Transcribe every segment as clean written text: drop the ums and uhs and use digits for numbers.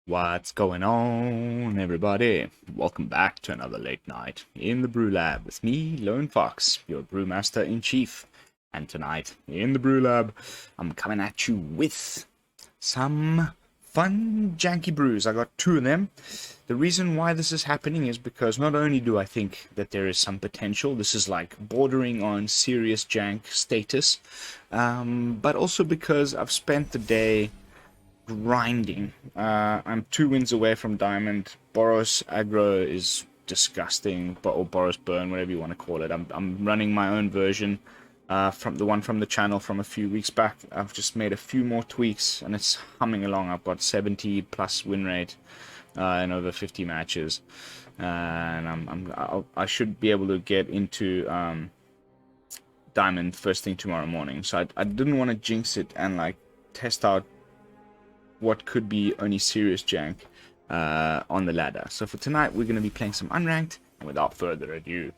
What's going on, everybody? Welcome back to another late night in the BrewLab with me, Lone Fox, your Brewmaster in Chief. And tonight in the BrewLab, I'm coming at you with some fun janky brews. I got two of them. The reason why this is happening is because not only do I think that there is some potential, this is like bordering on serious jank status, but also because I've spent the day grinding. I'm 2 wins away from Diamond. Boros aggro is disgusting, or Boros burn, whatever you want to call it. I'm running my own version, from the one from the channel from a few weeks back. I've just made a few more tweaks, and it's humming along. I've got 70 plus win rate in over 50 matches, and I should be able to get into Diamond first thing tomorrow morning. So I didn't want to jinx it and like test out what could be only serious jank on the ladder. So for tonight, we're going to be playing some unranked, and without further ado,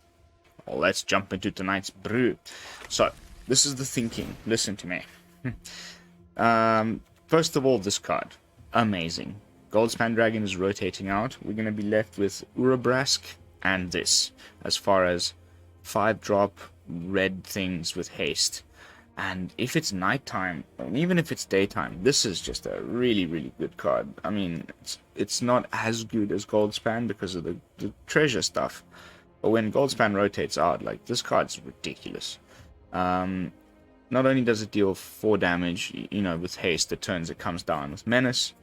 let's jump into tonight's brew. So, this is the thinking. Listen to me. First of all, this card. Amazing. Goldspan Dragon is rotating out. We're going to be left with Urabrask and this, as far as 5-drop red things with haste. And if it's nighttime, and even if it's daytime, this is just a really, really good card. I mean, it's not as good as Goldspan because of the treasure stuff. But when Goldspan rotates out, like, this card's ridiculous. Not only does it deal 4 damage, with haste, the turns it comes down with Menace.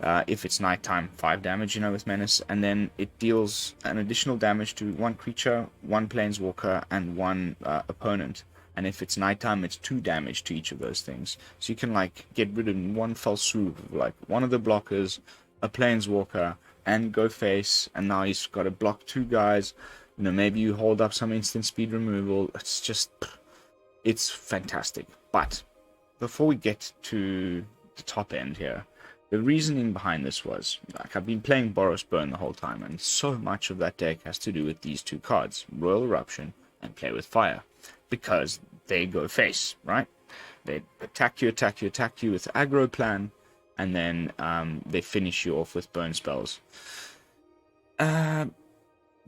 If it's nighttime, 5 damage, with Menace. And then it deals an additional damage to 1 creature, 1 Planeswalker, and 1 opponent. And if it's nighttime, it's 2 damage to each of those things. So you can, like, get rid of in one fell swoop of, like, one of the blockers, a Planeswalker, and go face. And now you've got to block 2 guys. Maybe you hold up some instant speed removal. It's fantastic. But before we get to the top end here, the reasoning behind this was, like, I've been playing Boros Burn the whole time, and so much of that deck has to do with these 2 cards, Roil Eruption and Play with Fire. Because they go face, right? They attack you with aggro plan, and then they finish you off with burn spells.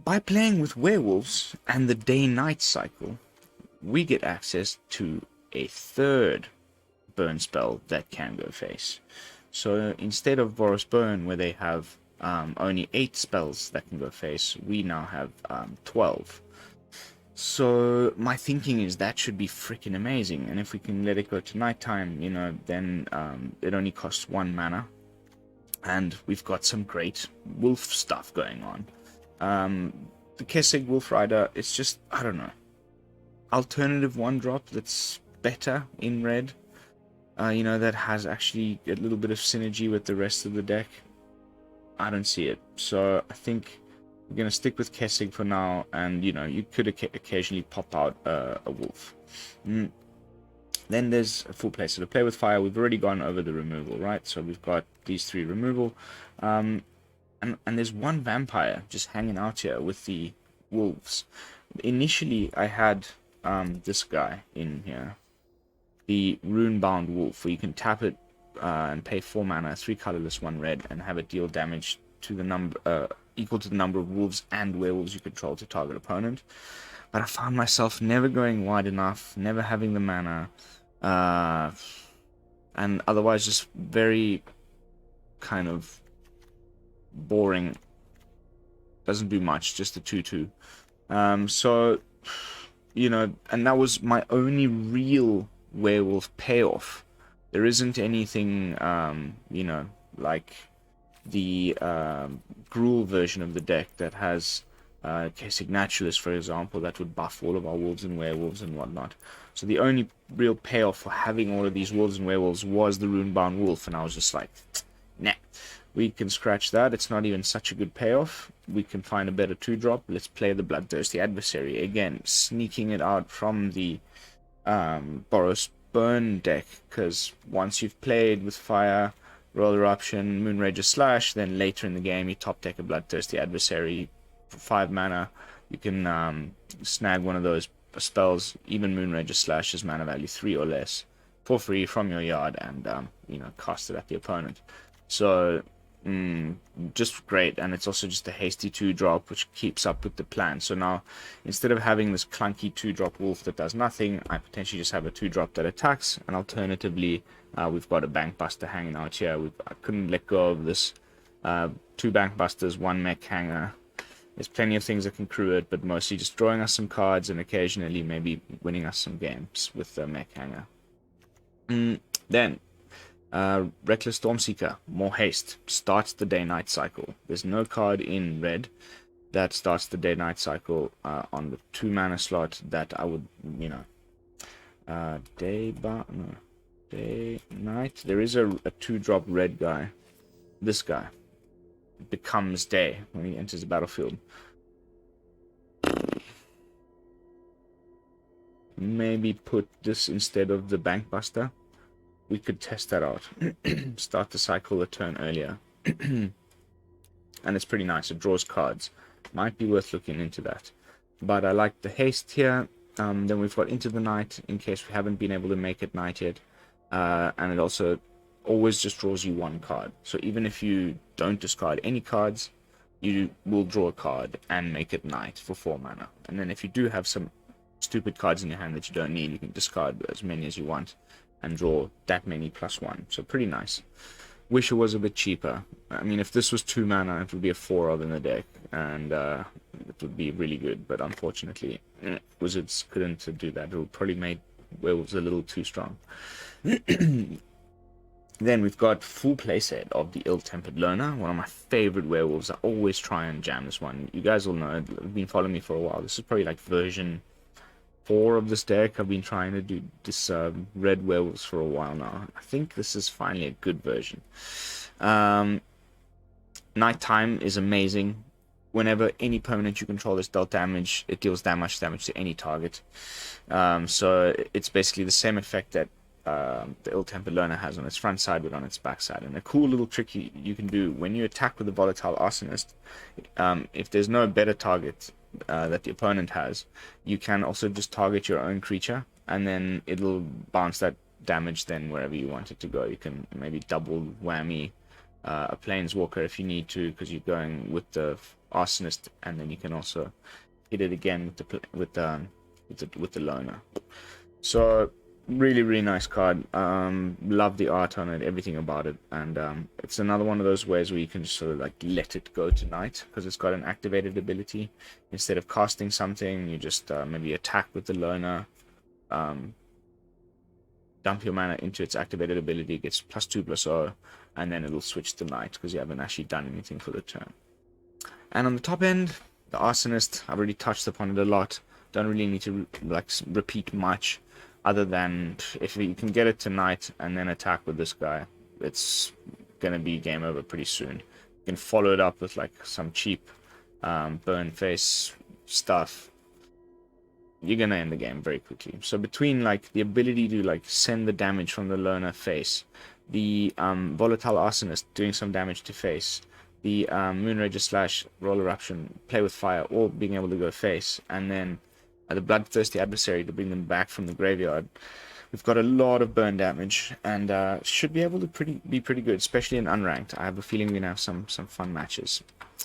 By playing with werewolves and the day-night cycle, we get access to a 3rd burn spell that can go face. So instead of Boros Burn, where they have only 8 spells that can go face, we now have 12. So my thinking is that should be freaking amazing, and if we can let it go to nighttime, then it only costs 1 mana, and we've got some great wolf stuff going on. The Kessig Wolfrider, it's just, I don't know, alternative 1-drop that's better in red, that has actually a little bit of synergy with the rest of the deck. I don't see it, so I think we're going to stick with Kessig for now, and, you could occasionally pop out a wolf. Then there's a full play. So to Play with Fire, we've already gone over the removal, right? So we've got these 3 removal. And there's 1 vampire just hanging out here with the wolves. Initially, I had this guy in here, the Runebound Wolf, where you can tap it and pay 4 mana, 3 colorless, 1 red, and have it deal damage to the number equal to the number of wolves and werewolves you control to target opponent. But I found myself never going wide enough, never having the mana, and otherwise just very kind of boring. Doesn't do much, just a 2/2. So, and that was my only real werewolf payoff. There isn't anything, like the Gruul version of the deck that has Kessig Naturalist, for example, that would buff all of our wolves and werewolves and whatnot. So the only real payoff for having all of these wolves and werewolves was the Runebound Wolf, and I was just like, nah, we can scratch that. It's not even such a good payoff. We can find a better 2-drop. Let's play the Bloodthirsty Adversary. Again, sneaking it out from the Boros Burn deck, because once you've played with Fire, Roil Eruption, Moonrager Slash, then later in the game you top deck a Bloodthirsty Adversary for 5 mana. You can snag one of those spells. Even Moonrager Slash is mana value 3 or less. for free from your yard and you know, cast it at the opponent. So just great. And it's also just a hasty 2-drop which keeps up with the plan. So now instead of having this clunky 2-drop wolf that does nothing, I potentially just have a 2-drop that attacks, and alternatively we've got a Bankbuster hanging out here. I couldn't let go of this 2 Bankbusters, 1 Mech Hangar. There's plenty of things that can crew it, but mostly just drawing us some cards and occasionally maybe winning us some games with the Mech Hangar. Then Reckless Stormseeker, more haste, starts the day-night cycle. There's no card in red that starts the day-night cycle on the 2-mana slot that I would, you know, day-night. There is a 2-drop red guy. This guy becomes day when he enters the battlefield. Maybe put this instead of the Bankbuster. We could test that out. Start the cycle a turn earlier. And it's pretty nice. It draws cards. Might be worth looking into that. But I like the haste here. Then we've got Into the Night in case we haven't been able to make it night yet. And it also always just draws you 1 card. So even if you don't discard any cards, you will draw a card and make it night for 4 mana. And then if you do have some stupid cards in your hand that you don't need, you can discard as many as you want and draw that many +1. So pretty nice. Wish it was a bit cheaper. I mean, if this was 2 mana, it would be a 4-of in the deck, and it would be really good. But unfortunately, Wizards couldn't do that. It would probably make Werewolves a little too strong. Then we've got full playset of the Ill-Tempered Loner, one of my favorite werewolves. I always try and jam this one. You guys all know, you've been following me for a while. This is probably like version 4 of this deck. I've been trying to do this red werewolves for a while now. I think this is finally a good version. Nighttime is amazing. Whenever any permanent you control is dealt damage, it deals that much damage to any target. So it's basically the same effect that the Ill-Tempered Loner has on its front side but on its back side. And a cool little trick you can do when you attack with the Volatile Arsonist, if there's no better target that the opponent has, you can also just target your own creature, and then it'll bounce that damage then wherever you want it to go. You can maybe double whammy a Planeswalker if you need to, because you're going with the Arsonist, and then you can also hit it again with the Loner. So really nice card. Love the art on it, everything about it, and it's another one of those ways where you can just sort of like let it go tonight, because it's got an activated ability. Instead of casting something, you just maybe attack with the Loner, dump your mana into its activated ability, it gets +2/+0, and then it'll switch to night because you haven't actually done anything for the turn. And on the top end, the Arsonist, I've already touched upon it a lot. Don't really need to repeat much, other than if you can get it tonight and then attack with this guy, it's gonna be game over pretty soon. You can follow it up with like some cheap burn face stuff. You're gonna end the game very quickly. So between like the ability to like send the damage from the Loner face, the Volatile Arsonist doing some damage to face, the Moonrager / Roil Eruption play with fire, all being able to go face, and then the Bloodthirsty Adversary to bring them back from the graveyard, we've got a lot of burn damage, and should be able to be pretty good, especially in unranked. I have a feeling we're gonna have some fun matches.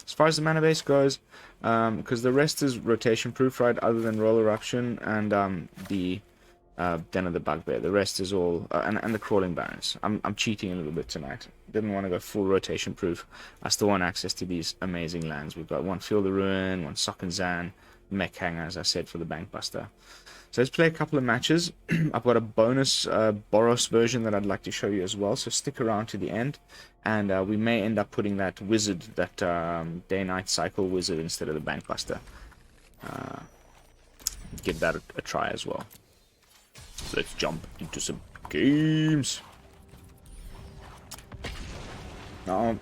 As far as the mana base goes, because the rest is rotation proof, right? Other than Roil Eruption and the Den of the Bugbear, the rest is all and the Crawling Barrens. I'm cheating a little bit tonight. Didn't want to go full rotation proof. I still want access to these amazing lands. We've got one Field of Ruin, one Sokenzan, Mech Hangar, as I said, for the Bankbuster. So let's play a couple of matches. I've got a bonus Boros version that I'd like to show you as well, so stick around to the end, and we may end up putting that wizard, that day-night cycle wizard, instead of the Bankbuster. Give that a try as well. So let's jump into some games. Now,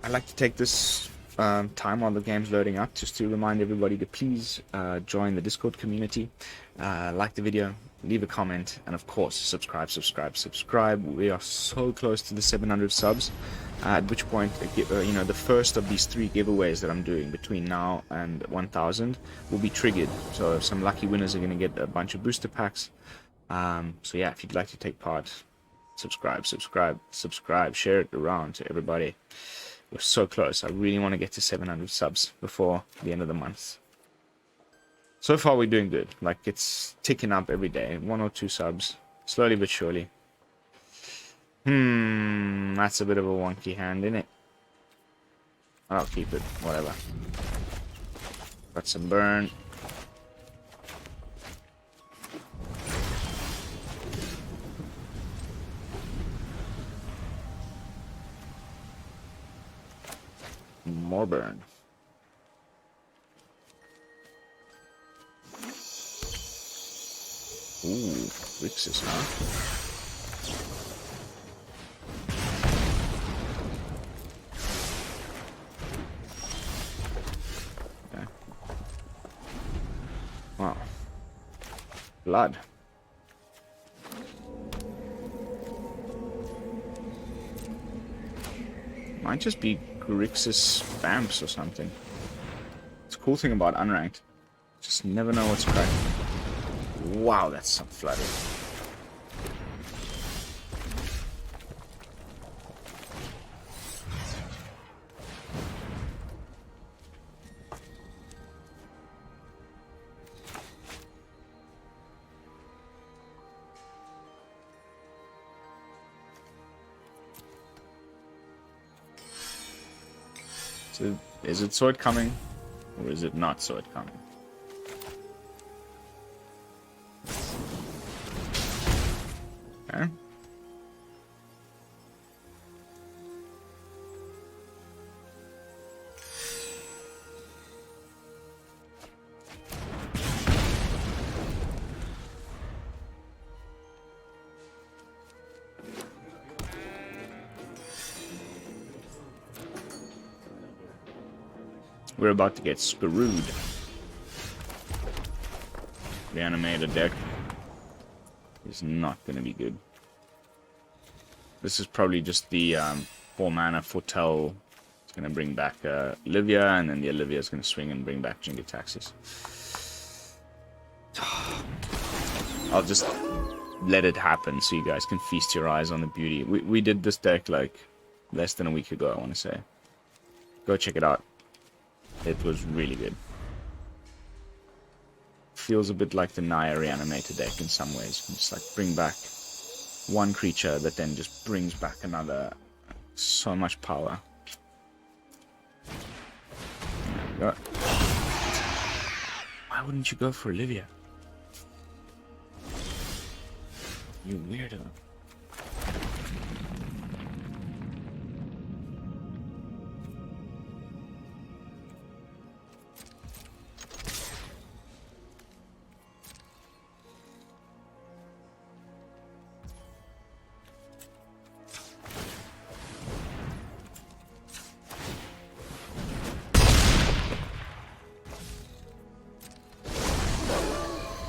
I'd like to take this time while the game's loading up just to remind everybody to please join the Discord community, like the video, leave a comment, and of course subscribe. We are so close to the 700 subs, at which point the first of these 3 giveaways that I'm doing between now and 1000 will be triggered. So some lucky winners are going to get a bunch of booster packs, So yeah, if you'd like to take part, subscribe, share it around to everybody. We're so close. I really want to get to 700 subs before the end of the month. So far we're doing good. Like, it's ticking up every day. 1 or 2 subs. Slowly but surely. That's a bit of a wonky hand, isn't it? I'll keep it. Whatever. Got some burn. More burn. Ooh, Rixus, huh? Okay. Wow. Blood. Might just be Grixis Vamps or something. It's a cool thing about Unranked. Just never know what's cracking. Wow, that's some flooding. So, is it sword coming? Or is it not sword coming? Okay. We're about to get screwed. Reanimated deck is not going to be good. This is probably just the 4 mana Foretell. It's going to bring back Olivia, and then the Olivia is going to swing and bring back Jingataxis. I'll just let it happen so you guys can feast your eyes on the beauty. We did this deck like less than a week ago, I want to say. Go check it out. It was really good. Feels a bit like the Naya Reanimator deck in some ways. You can just like bring back one creature that then just brings back another. So much power. There we go. Why wouldn't you go for Olivia? You weirdo.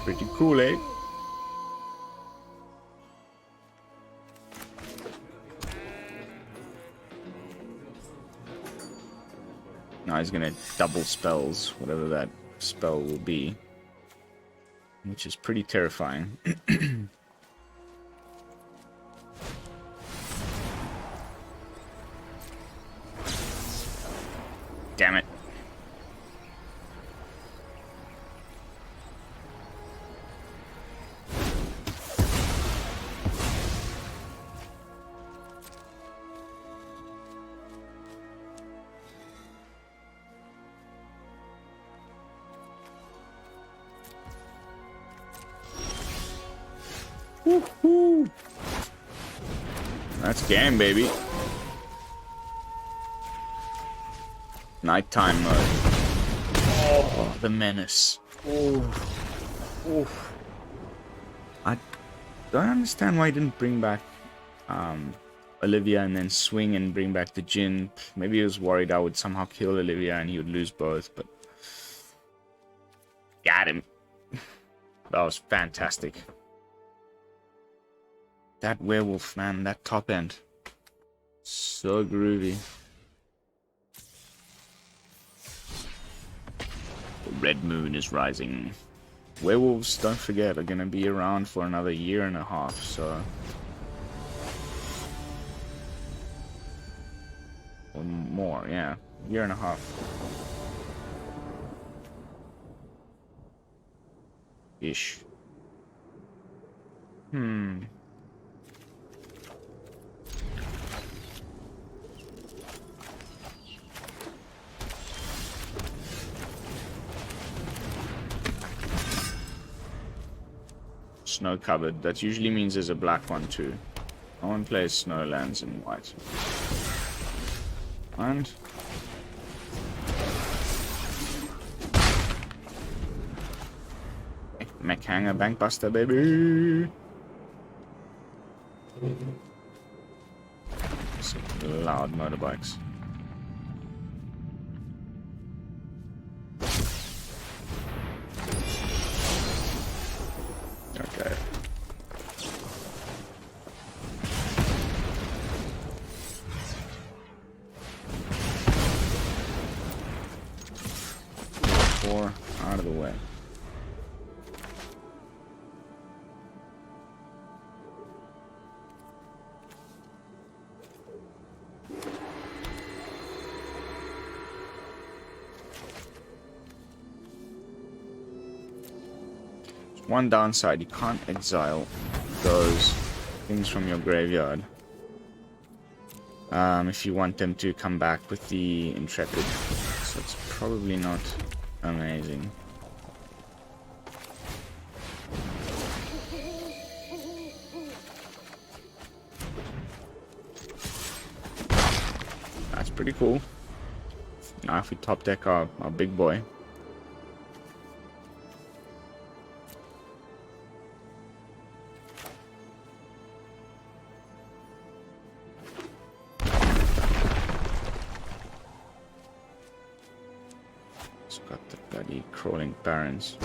Pretty cool, eh? Now he's gonna double spells, whatever that spell will be. Which is pretty terrifying. Damn it. Woohoo! That's game, baby. Nighttime mode. Oh, the menace. Oh. Oh. I don't understand why he didn't bring back Olivia and then swing and bring back the Jin. Maybe he was worried I would somehow kill Olivia and he would lose both, but got him. That was fantastic. That werewolf, man, that top end. So groovy. The red moon is rising. Werewolves, don't forget, are going to be around for another year and a half, so... Or more, yeah. Year and a half. Ish. Snow covered. That usually means there's a black one too. No one plays snow lands in white. And Mech Hangar Bankbuster, baby. Some loud motorbikes. Okay. Four out of the way. One downside, you can't exile those things from your graveyard if you want them to come back with the Intrepid, so it's probably not amazing. That's pretty cool. Now if we top deck our big boy. Got the bloody Crawling Barrens.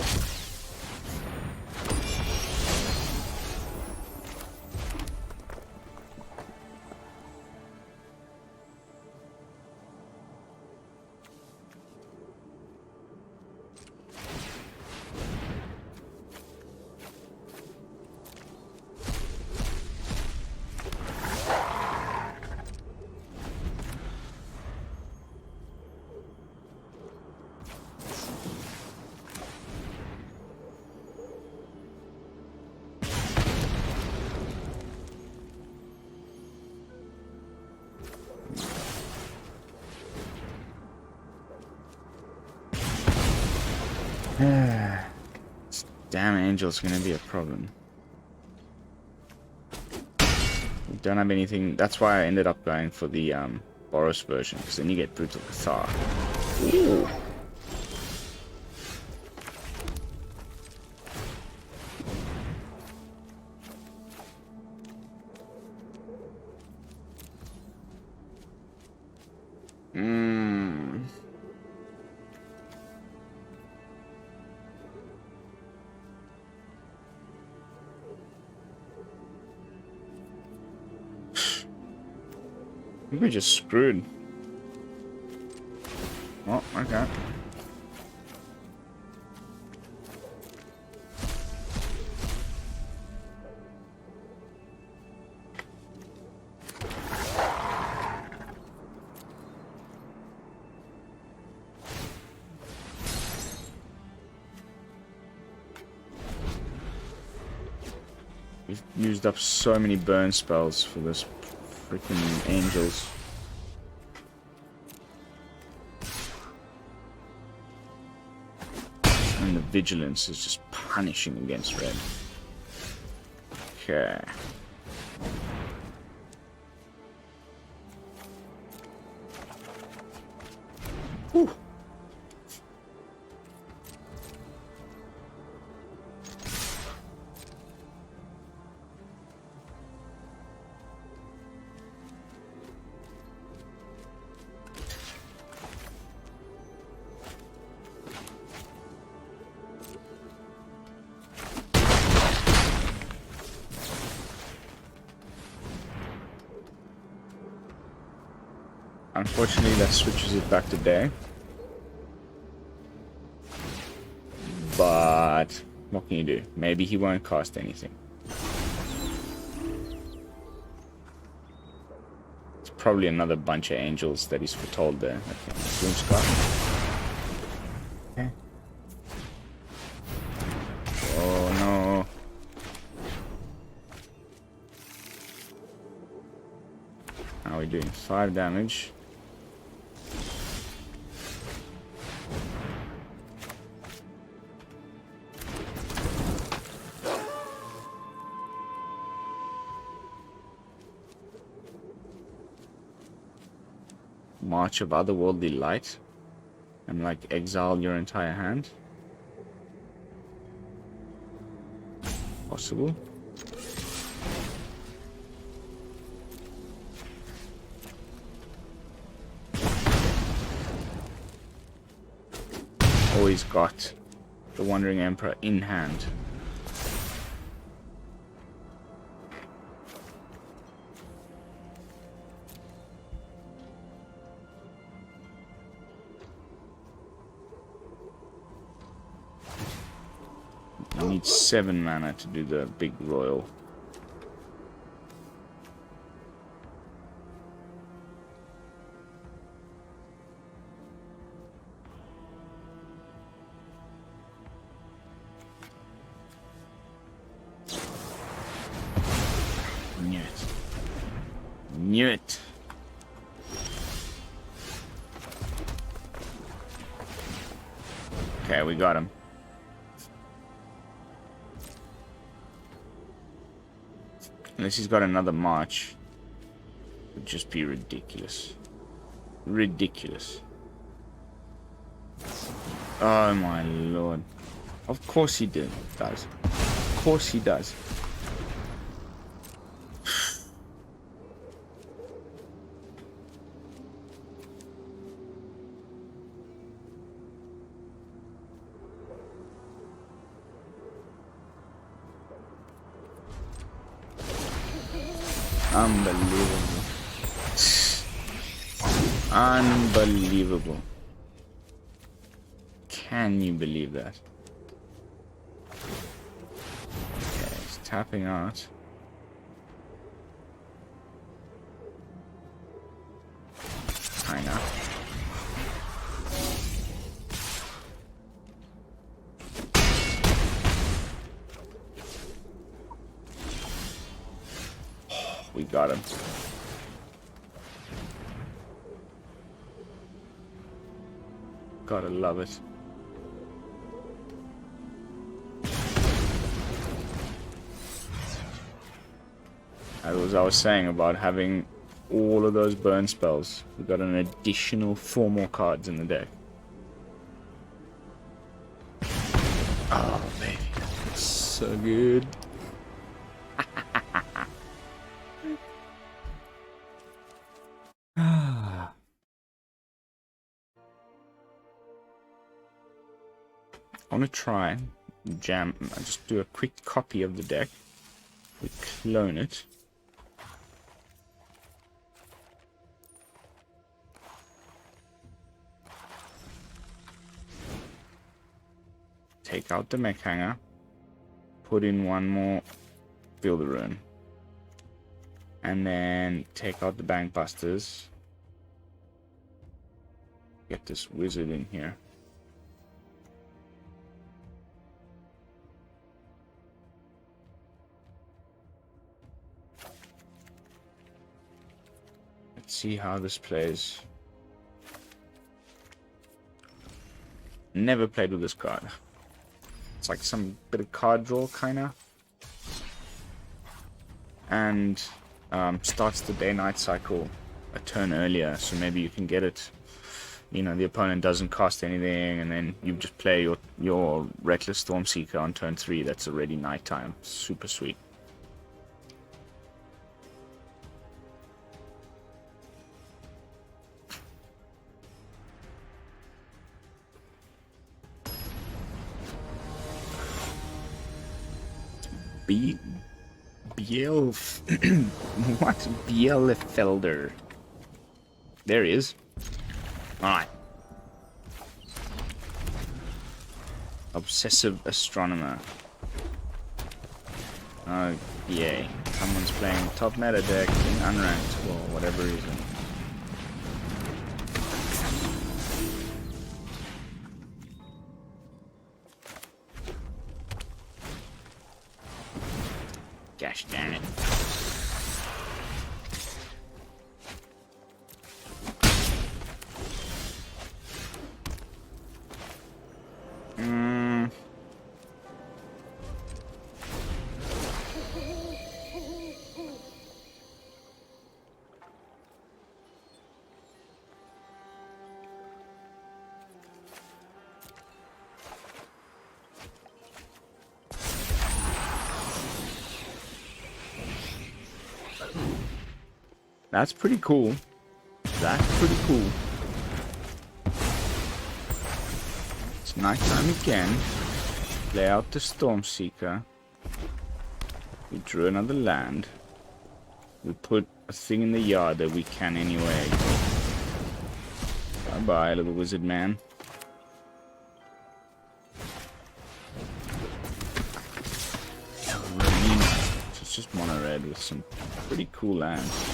This damn angel's gonna be a problem. We don't have anything. That's why I ended up going for the Boros version, because then you get Brutal Cathar. Ooh. We're just screwed. Oh, okay. We've used up so many burn spells for this freaking angels. And the vigilance is just punishing against red. Okay. Whew. Unfortunately, that switches it back to day. But What can you do? Maybe he won't cast anything. It's probably another bunch of angels that he's foretold there. Okay, Swim Scar. Okay. Oh no. How are we doing? 5 damage. March of Otherworldly Light and like exile your entire hand. Possible. Always got the Wandering Emperor in hand. I need 7 mana to do the big royal. Knew it. Okay, we got him. Unless he's got another march. It would just be ridiculous. Ridiculous. Oh my lord. Of course he does. Of course he does. Unbelievable. Unbelievable. Can you believe that? Okay, he's tapping out. Kinda. We got him. Gotta love it. As I was saying about having all of those burn spells, we got an additional 4 more cards in the deck. Oh, baby. It's so good. I want to try jam. Just do a quick copy of the deck. We clone it. Take out the Mech Hangar. Put in 1 more Field of Ruin. And then take out the Bankbusters. Get this wizard in here. See how this plays. Never played with this card. It's like some bit of card draw, kinda. And starts the day-night cycle a turn earlier, so maybe you can get it. You know, the opponent doesn't cost anything, and then you just play your Reckless Stormseeker on turn 3. That's already nighttime. Super sweet. What? Bielefelder. There he is. Alright. Obsessive Astronomer. Oh, yay. Someone's playing top meta deck in unranked for whatever reason. Gosh darn it. That's pretty cool. That's pretty cool. It's nighttime again. Play out the Stormseeker. We drew another land. We put a thing in the yard that we can anyway. Bye bye, little wizard man. It's just mono red with some pretty cool lands.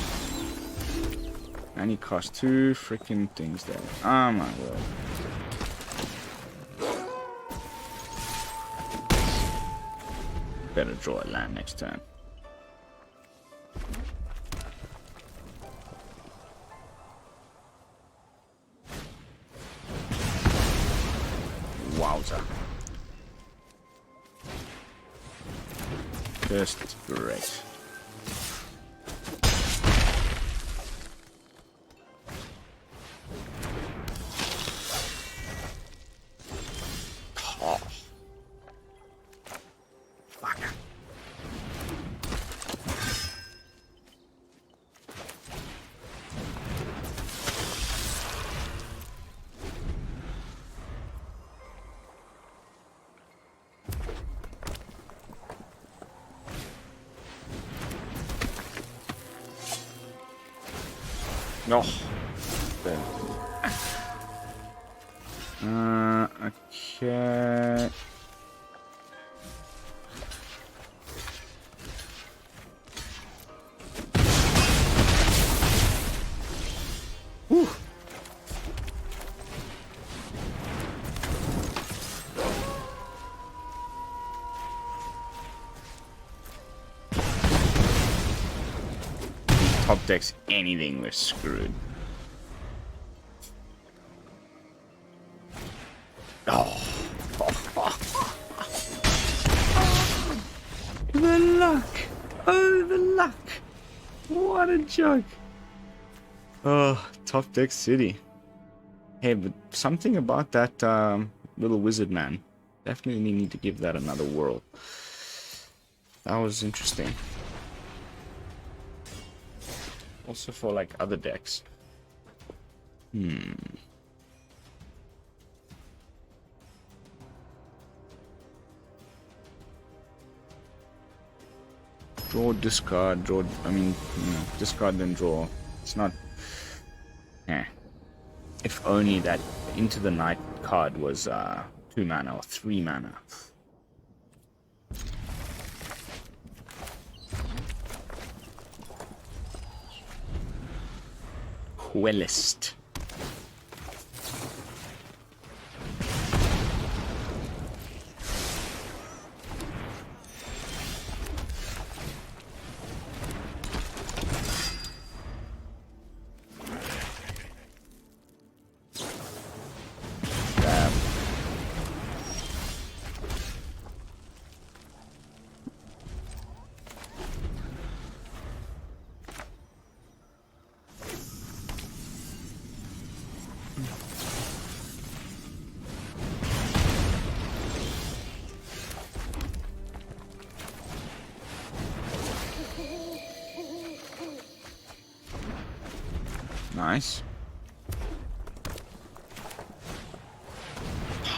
And he cost 2 freaking things there. Oh my god. Better draw a land next turn. Wowza. Just great. No. Okay. Whew. Top decks anything, we're screwed. Oh. The luck! Oh, the luck! What a joke! Oh, top deck city. Hey, but something about that little wizard man. Definitely need to give that another whirl. That was interesting. Also for like other decks. Draw, discard, draw. I mean, you know, discard then draw. It's not. Eh. If only that Into the Night card was 2 mana or 3 mana. Quellist. Nice.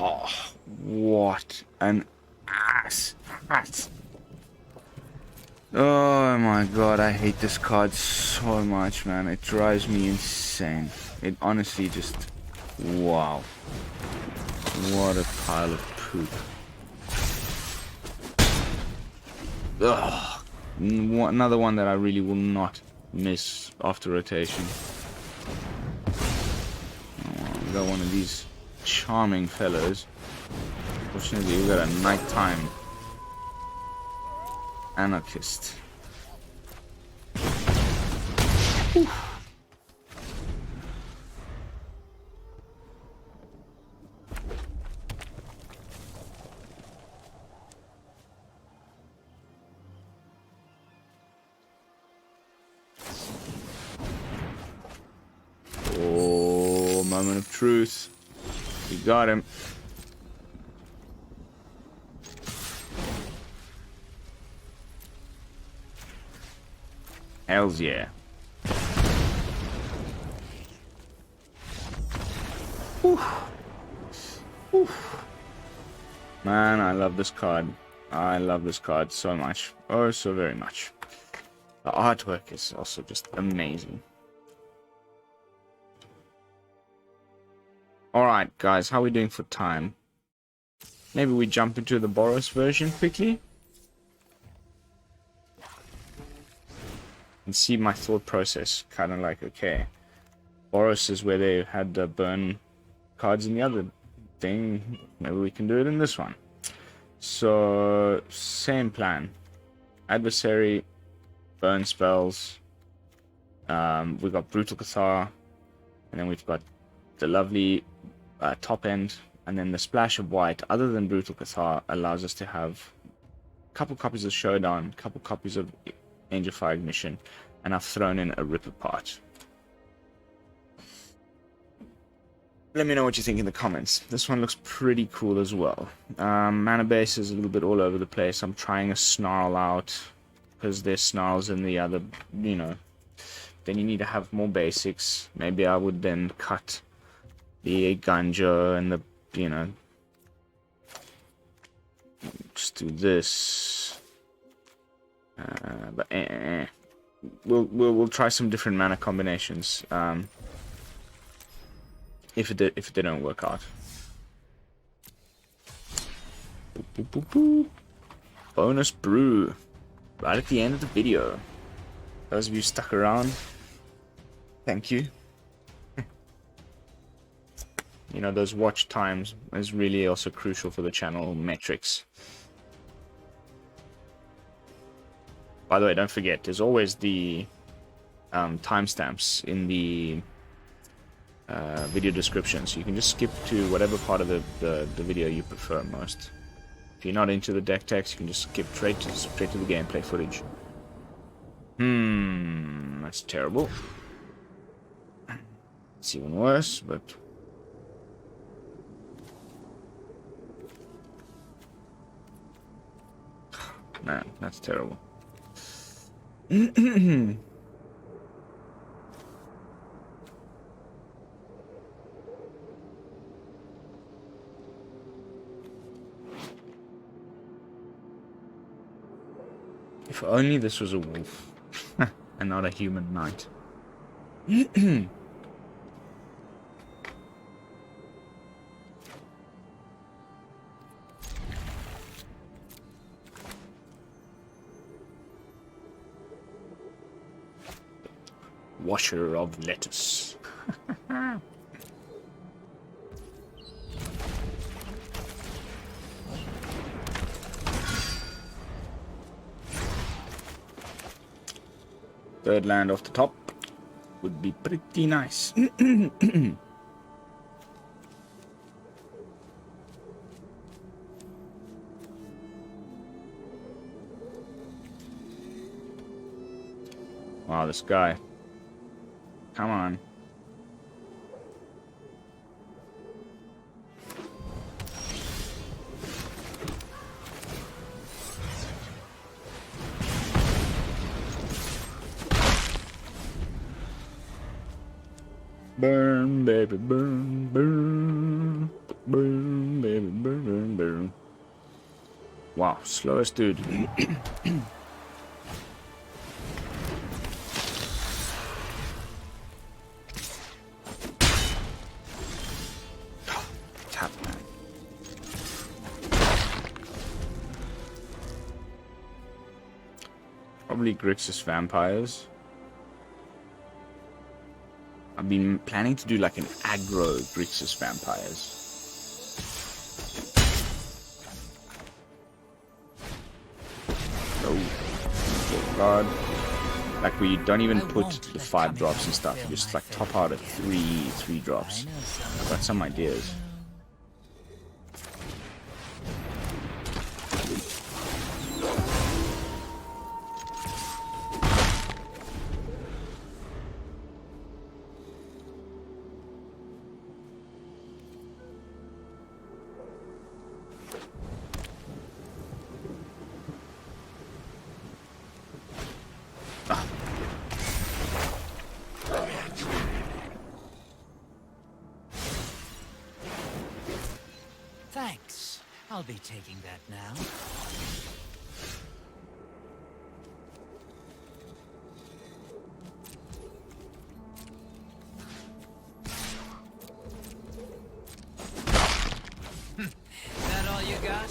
Oh, what an ass. Oh my god, I hate this card so much, man. It drives me insane. It honestly just... wow. What a pile of poop. Ugh. Another one that I really will not miss after rotation. Oh, we got one of these charming fellows. Fortunately, we got a nighttime anarchist. Whew. Oh, moment of truth. We got him. Hells yeah. Whew. Whew. Man, I love this card. I love this card so much. Oh, so very much. The artwork is also just amazing. Alright, guys, how are we doing for time? Maybe we jump into the Boros version quickly? And see my thought process. Kind of like, okay, Boros is where they had the burn cards in the other thing. Maybe we can do it in this one. So, same plan. Adversary, burn spells. We've got Brutal Cathar. And then we've got the lovely top end. And then the splash of white, other than Brutal Cathar, allows us to have a couple copies of Showdown, a couple copies of Angel Fire Ignition, and I've thrown in a Rip Apart. Let me know what you think in the comments. This one looks pretty cool as well. Mana base is a little bit all over the place. I'm trying a Snarl out because there's Snarls in the other, you know. Then you need to have more basics. Maybe I would then cut the Ganja and the, you know, just do this. But we'll try some different mana combinations. If they don't work out. Boop, boop, boop, boop. Bonus brew right at the end of the video. Those of you stuck around, thank you. You know, those watch times is really also crucial for the channel metrics. By the way, don't forget, there's always the timestamps in the video description, so you can just skip to whatever part of the video you prefer most. If you're not into the deck text, you can just skip straight to the gameplay footage. That's terrible. It's even worse, but man, that's terrible. If only this was a wolf and not a human knight. Washer of lettuce. Third land off the top would be pretty nice. Wow, this guy. Come on. Burn, baby, burn, burn. Burn, baby, burn, burn, burn. Wow, slowest dude. Tap, man. Probably Grixis Vampires. I've been planning to do like an aggro Grixis Vampires. Oh god. Like where you don't even put the 5 drops and stuff, you just like top out at 3 drops. I've got some ideas. Thanks. I'll be taking that now. That all you got?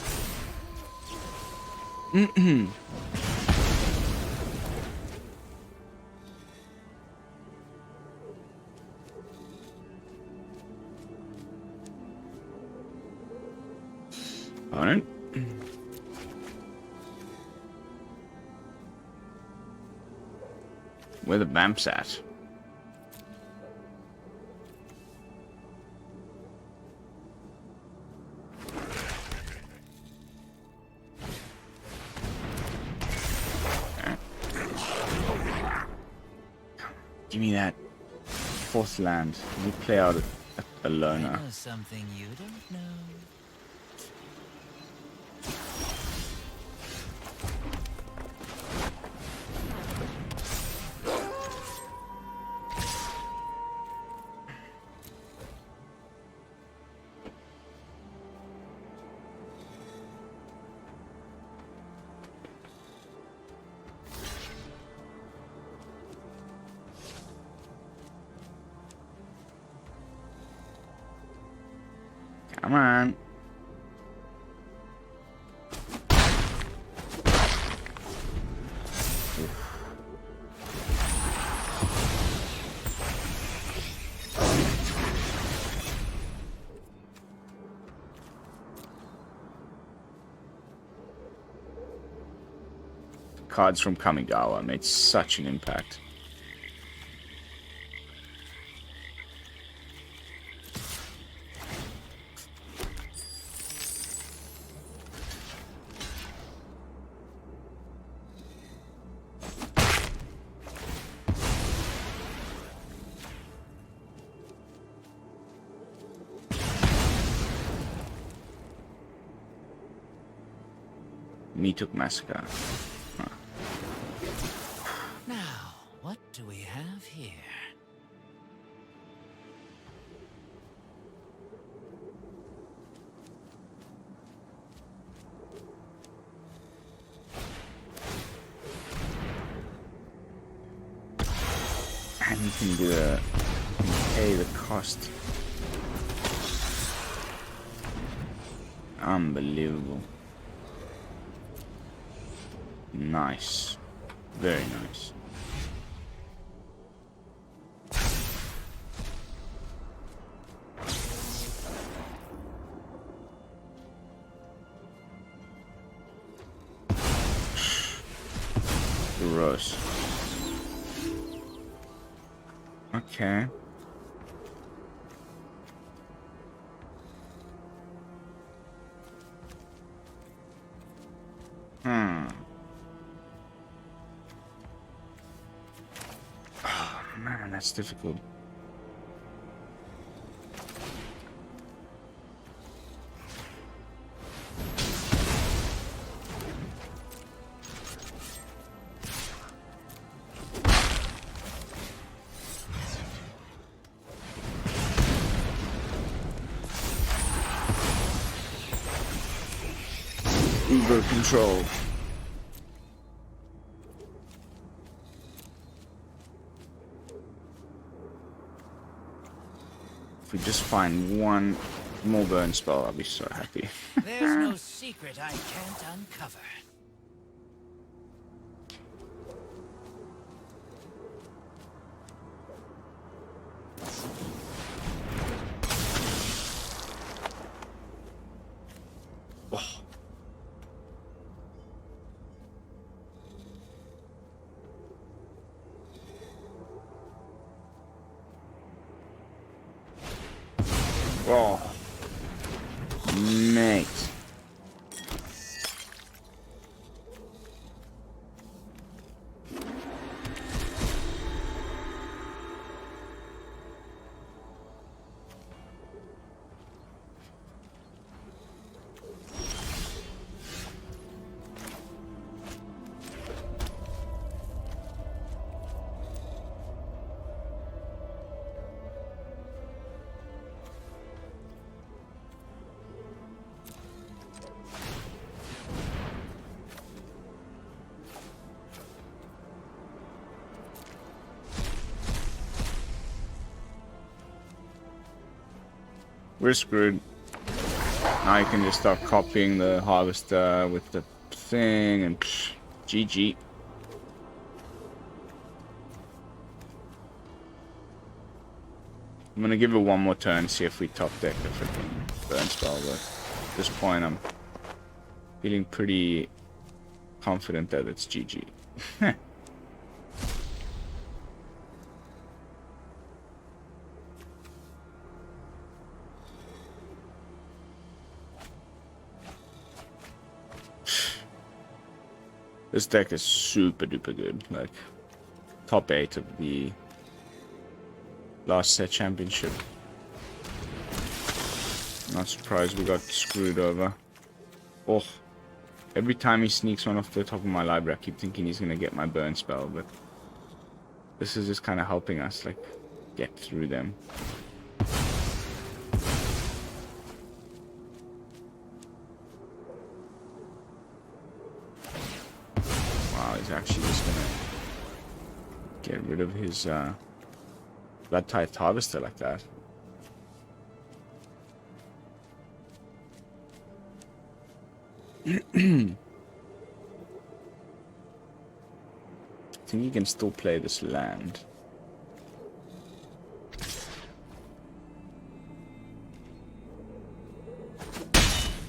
Alright. Where the vamps at? Give me that 4th land. Let me play out a loner. I know something you don't know. Come on. Cards from Kamigawa made such an impact. Me took Massacre. Huh. Now, what do we have here? And you can do a pay the cost. Unbelievable. Nice. Very nice. Gross. Okay. Man, that's difficult. Uber control. If we just find one more burn spell, I'll be so happy. There's no secret I can't uncover. Oh, mate. We're screwed. Now you can just start copying the harvester with the thing and psh, GG. I'm gonna give it one more turn, see if we top deck the freaking burn spell, but at this point I'm feeling pretty confident that it's GG. This deck is super duper good, like top 8 of the last set championship. Not surprised we got screwed over. Oh, every time he sneaks one off the top of my library, I keep thinking he's gonna get my burn spell, but this is just kind of helping us like get through them. He's actually just gonna get rid of his Bloodthirsty Harvester like that. I think he can still play this land. If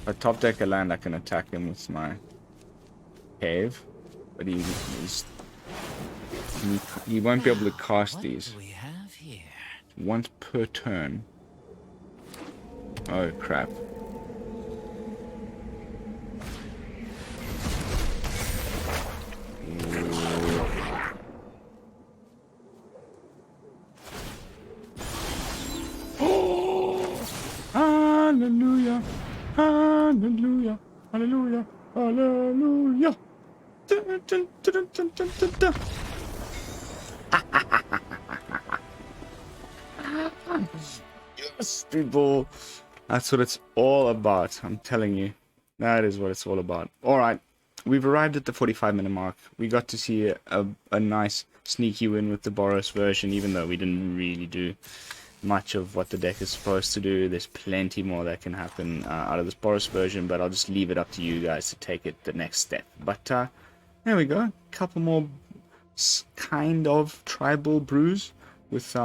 I top deck a land, I can attack him with my cave. But he won't be able to cast these once per turn. Oh crap. Oh, hallelujah, hallelujah, hallelujah, hallelujah. Yes, people. That's what it's all about. I'm telling you. That is what it's all about. Alright. We've arrived at the 45-minute mark. We got to see a nice sneaky win with the Boros version, even though we didn't really do much of what the deck is supposed to do. There's plenty more that can happen out of this Boros version, but I'll just leave it up to you guys to take it the next step. But there we go. A couple more kind of tribal brews with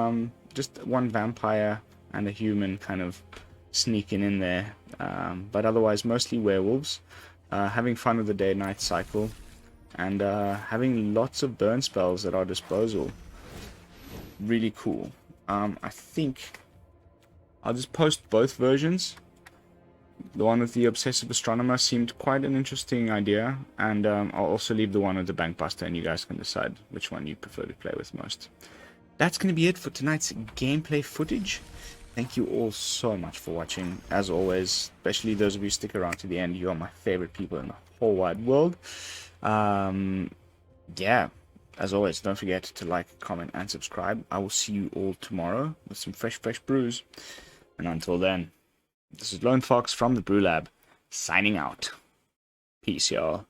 just one vampire and a human kind of sneaking in there. But otherwise, mostly werewolves. Having fun with the day-night cycle. And having lots of burn spells at our disposal. Really cool. I think I'll just post both versions. The one with the Obsessive Astronomer seemed quite an interesting idea, and I'll also leave the one with the Bankbuster, and you guys can decide which one you prefer to play with most. That's going to be it for tonight's gameplay footage. Thank you all so much for watching. As always, especially those of you who stick around to the end, you are my favorite people in the whole wide world. Yeah, as always, don't forget to like, comment, and subscribe. I will see you all tomorrow with some fresh brews. And until then, this is Lone Fox from the BrewLab, signing out. Peace, y'all.